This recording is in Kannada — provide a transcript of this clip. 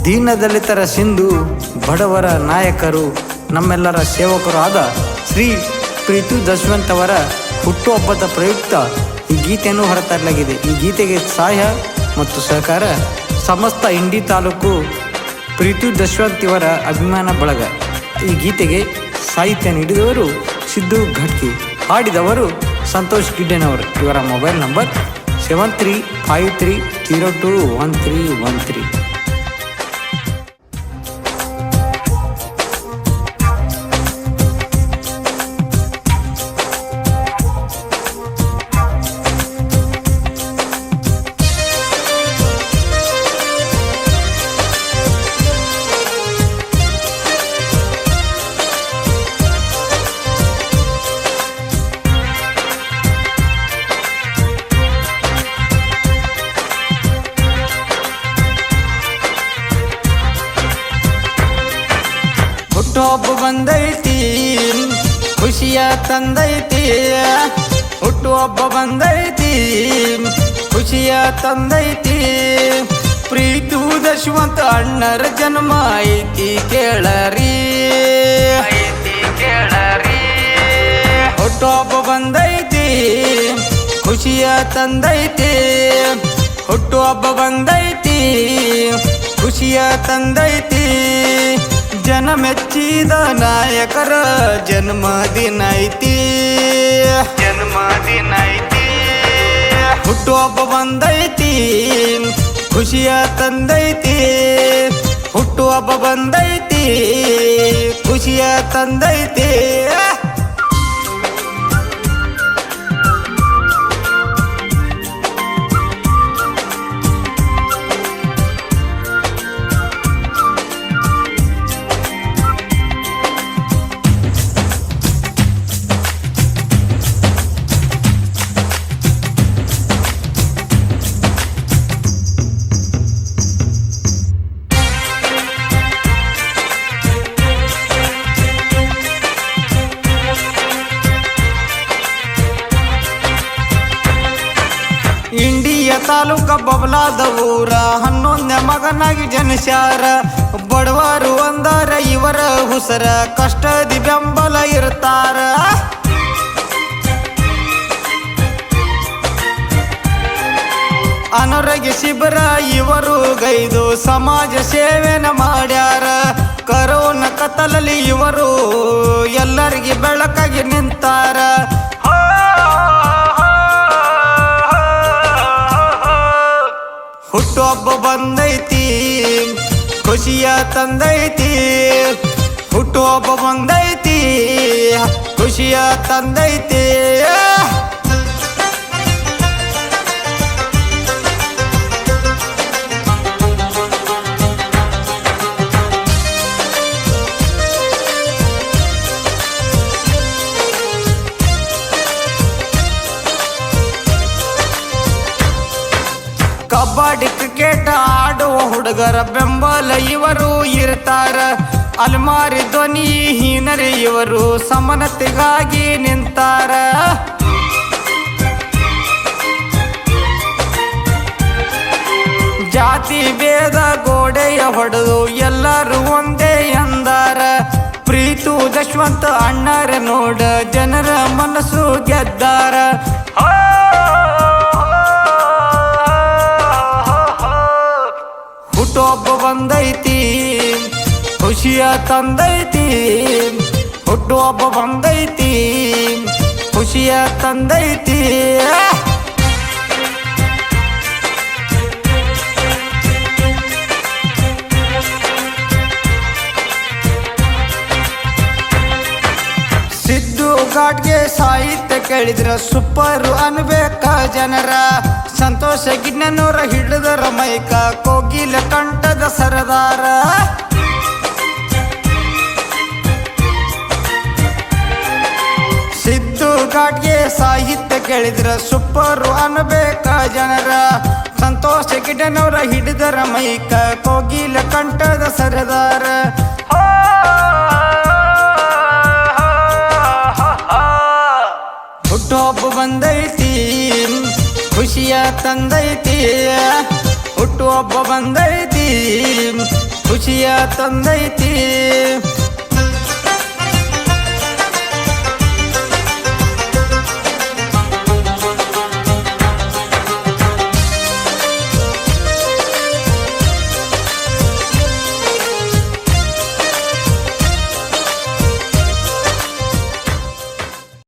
ದೀನದಲಿತರ ಸಿಂಧು, ಬಡವರ ನಾಯಕರು, ನಮ್ಮೆಲ್ಲರ ಸೇವಕರು ಆದ ಶ್ರೀ ಪ್ರೀತು ದಶವಂತ್ ಅವರ ಹುಟ್ಟುಹಬ್ಬದ ಪ್ರಯುಕ್ತ ಈ ಗೀತೆಯನ್ನು ಹೊರತರಲಾಗಿದೆ. ಈ ಗೀತೆಗೆ ಸಹಾಯ ಮತ್ತು ಸಹಕಾರ ಸಮಸ್ತ ಇಂಡಿ ತಾಲೂಕು ಪ್ರೀತು ದಶವಂತ್ ಇವರ ಅಭಿಮಾನ ಬಳಗ. ಈ ಗೀತೆಗೆ ಸಾಹಿತ್ಯ ನೀಡಿದವರು ಸಿದ್ದು ಘಟ್ಕಿ, ಹಾಡಿದವರು ಸಂತೋಷ್ ಗಿಡ್ಡೆನವರು. ಇವರ ಮೊಬೈಲ್ ನಂಬರ್ 7353021313. ಹುಟ್ಟುಹಬ್ಬ ಬಂದೈತಿ, ಖುಷಿಯ ತಂದೈತಿ. ಹುಟ್ಟುಹಬ್ಬ ಬಂದೈತಿ, ಖುಷಿಯ ತಂದೈತಿ. ಪ್ರೀತು ದಶವಂತ ಅಣ್ಣರ ಜನ್ಮ ಐತಿ ಕೇಳರಿ, ಹುಟ್ಟುಹಬ್ಬ ಬಂದೈತಿ, ಖುಷಿಯ ತಂದೈತಿ. ಹುಟ್ಟುಹಬ್ಬ ಬಂದೈತಿ, ಖುಷಿಯ ತಂದೈತಿ. ಜನ ಮೆಚ್ಚಿದ ನಾಯಕರ ಜನ್ಮದಿನ ಐತಿ, ಜನ್ಮದಿನ ಐತಿ. ಹುಟ್ಟುಹಬ್ಬ ಬಂದೈತಿ, ಖುಷಿಯ ತಂದೈತಿ. ಹುಟ್ಟುಹಬ್ಬ ಬಂದೈತಿ, ಖುಷಿಯ ತಂದೈತಿ. ಇಂಡಿಯ ತಾಲೂಕ ಬಬಲಾದ ಊರ 11ನೇ ಮಗನಾಗಿ ಜನಿಸ್ಯಾರ. ಬಡವರು ಅಂದಾರ ಇವರ ಹುಸರ, ಕಷ್ಟದಿ ಬೆಂಬಲ ಇರ್ತಾರ. ಅನಾರೋಗ್ಯ ಶಿಬಿರ ಇವರು ಗೈದು ಸಮಾಜ ಸೇವೆನ ಮಾಡ್ಯಾರ. ಕರೋನಾ ಕತ್ತಲಲ್ಲಿ ಇವರು ಎಲ್ಲರಿಗೆ ಬೆಳಕಾಗಿ ನಿಂತಾರ. ಹುಟ್ಟುಹಬ್ಬ ಬಂದೈತಿ, ಖುಷಿಯ ತಂದೈತಿ. ಹುಟ್ಟುಹಬ್ಬ ಬಂದೈತಿ, ಖುಷಿಯ ತಂದೈತಿ. ಕಬಡ್ಡಿ ಕ್ರಿಕೆಟ್ ಆಡುವ ಹುಡುಗರ ಬೆಂಬಲ ಇವರು ಇರ್ತಾರ. ಅಲ್ಮಾರಿ ಧ್ವನಿ ಹೀನರಿ ಇವರು ಸಮಾನತೆಗಾಗಿ ನಿಂತಾರ. ಜಾತಿ ಭೇದ ಗೋಡೆಯ ಹೊಡೆದು ಎಲ್ಲರೂ ಒಂದೇ ಎಂದಾರ. ಪ್ರೀತು ದಶವಂತ ಅಣ್ಣರ ನೋಡ ಜನರ ಮನಸ್ಸು ಗೆದ್ದಾರ. ಹುಟ್ಟುಹಬ್ಬ ಬಂದೈತಿ, ಖುಷಿಯ ತಂದೈತಿ. ಹುಟ್ಟುಹಬ್ಬ ಬಂದೈತಿ, ಖುಷಿಯ ತಂದೈತಿ. ಸಿದ್ದು ಘಾಟ್ಗೆ ಸಾಹಿತ್ಯ ಕೇಳಿದ್ರ ಸೂಪರ್ ಅನ್ಬೇಕ ಜನರ. ಸಂತೋಷ ಗಿಡ್ನೂರ ಹಿಡಿದರ ಮೈಕ, ಕೋಗಿಲ ಕಂಠದ ಸರದಾರ. ಸಿದ್ದು ಘಾಟ್ಗೆ ಸಾಹಿತ್ಯ ಕೇಳಿದ್ರ ಸೂಪರ್ ಅನ್ಬೇಕ ಜನರ. ಸಂತೋಷ ಗಿಡ್ನೂರ ಹಿಡಿದರ ಮೈಕ, ಕೋಗಿಲ ಕಂಠದ ಸರದಾರ. ಹುಟ್ಟುಹಬ್ಬ ಬಂದೈತಿ, ಖುಷಿಯ ತಂದೈತಿ. ಹುಟ್ಟುಹಬ್ಬ ಬಂದೈತಿ, ತಂದೈತಿ